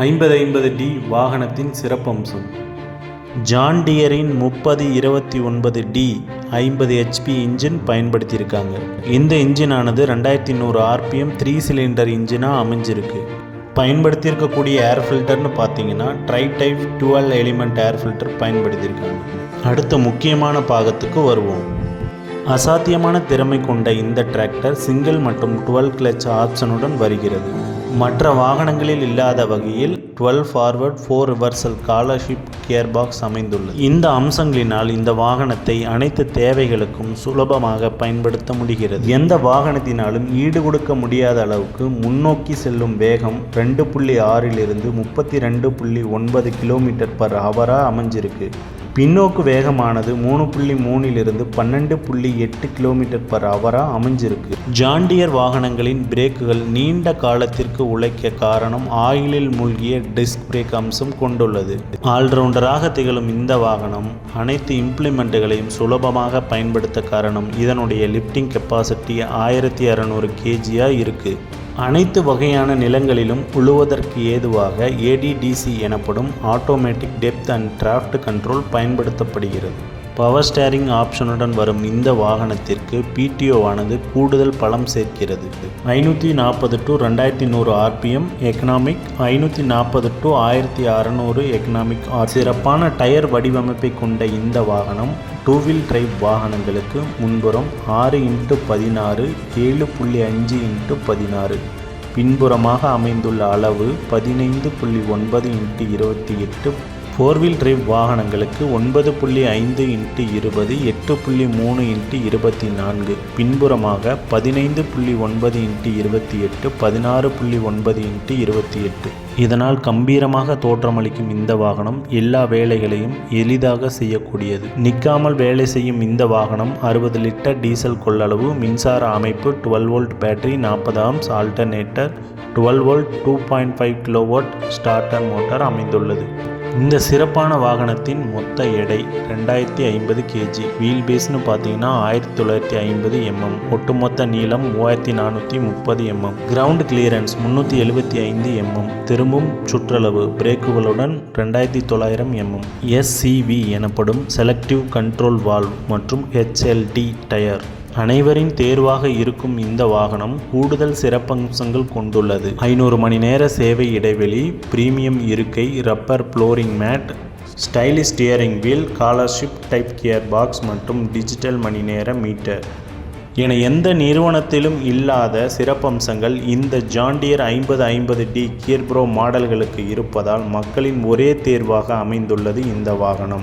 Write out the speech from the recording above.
5050D வாகனத்தின் சிறப்பம்சம். John டியரின் 3029D 50 HP engine பயன்படுத்தியிருக்காங்க. இந்த இன்ஜினானது 2100 RPM 3 சிலிண்டர் இன்ஜினாக அமைஞ்சிருக்கு. பயன்படுத்தியிருக்கக்கூடிய ஏர் ஃபில்டர்னு பார்த்தீங்கன்னா dry type 12 element air filter பயன்படுத்தியிருக்காங்க. அடுத்த முக்கியமான பாகத்துக்கு வருவோம். அசாத்தியமான திறமை கொண்ட இந்த டிராக்டர் சிங்கிள் மற்றும் 12 கிளட்ச் ஆப்ஷனுடன் வருகிறது. மற்ற வாகனங்களில் இல்லாத வகையில் 12 forward 4 reversal scholarship gear box அமைந்துள்ளது. இந்த அம்சங்களினால் இந்த வாகனத்தை அனைத்து தேவைகளுக்கும் சுலபமாக பயன்படுத்த முடிகிறது. எந்த வாகனத்தினாலும் ஈடு கொடுக்க முடியாத அளவுக்கு முன்னோக்கி செல்லும் வேகம் 2.6 32.9 km/h அமைஞ்சிருக்கு. பின்னோக்கு வேகமானது 3.3 12.8 km/h அமைஞ்சிருக்கு. ஜான் டியர் வாகனங்களின் பிரேக்குகள் நீண்ட காலத்திற்கு உழைக்க காரணம் ஆயிலில் மூழ்கிய டிஸ்க் பிரேக் அம்சம் கொண்டுள்ளது. ஆல்ரவுண்டராக திகழும் இந்த வாகனம் அனைத்து இம்ப்ளிமெண்ட்டுகளையும் சுலபமாக பயன்படுத்த காரணம் இதனுடைய லிஃப்டிங் கெப்பாசிட்டி 1600 kg இருக்கு. அனைத்து வகையான நிலங்களிலும் உழுவதற்கு ஏதுவாக ADDC எனப்படும் automatic depth and draft control பயன்படுத்தப்படுகிறது. பவர் ஸ்டேரிங் ஆப்ஷனுடன் வரும் இந்த வாகனத்திற்கு PTO ஆனது கூடுதல் பலம் சேர்க்கிறது. 540 to 2100 RPM economic, 540 to 1600 economic. சிறப்பான டயர் வடிவமைப்பை கொண்ட இந்த வாகனம் 2 வீல் டிரைவ் வாகனங்களுக்கு முன்புறம் 6x16 7.5x16 பின்புறமாக அமைந்துள்ள அளவு 15.9x28. 4 வீல் டிரைவ் வாகனங்களுக்கு 9.5x20 8.3x24 பின்புறமாக 15.9x28 16.9x28. இதனால் கம்பீரமாக தோற்றமளிக்கும் இந்த வாகனம் எல்லா வேலைகளையும் எளிதாக செய்யக்கூடியது. நிற்காமல் வேலை செய்யும் இந்த வாகனம் 60 லிட்டர் டீசல் கொள்ளளவு, மின்சார அமைப்பு, 12 volt battery, 40 amps alternator, 12 volt 2.5 kilowatt starter motor அமைந்துள்ளது. இந்த சிறப்பான வாகனத்தின் மொத்த எடை 2050 kg. வீல் பேஸ்னு பார்த்தீங்கன்னா 1950 mm. ஒட்டுமொத்த நீளம் 3430 mm. Ground clearance 375 mm. திரும்பும் சுற்றளவு பிரேக்குகளுடன் 2900 mm. SCV எனப்படும் செலக்டிவ் கண்ட்ரோல் வால்வ் மற்றும் HLD டயர். அனைவரின் தேர்வாக இருக்கும் இந்த வாகனம் கூடுதல் சிறப்பம்சங்கள் கொண்டுள்ளது. 500 மணி நேர சேவை இடைவெளி, பிரீமியம் இருக்கை, rubber flooring mat, stylish steering wheel, scholarship type gear box மற்றும் டிஜிட்டல் மணி நேர மீட்டர் என எந்த நிறுவனத்திலும் இல்லாத சிறப்பம்சங்கள் இந்த John Deere 5050D gear pro மாடல்களுக்கு இருப்பதால் மக்களின் ஒரே தேர்வாக அமைந்துள்ளது இந்த வாகனம்.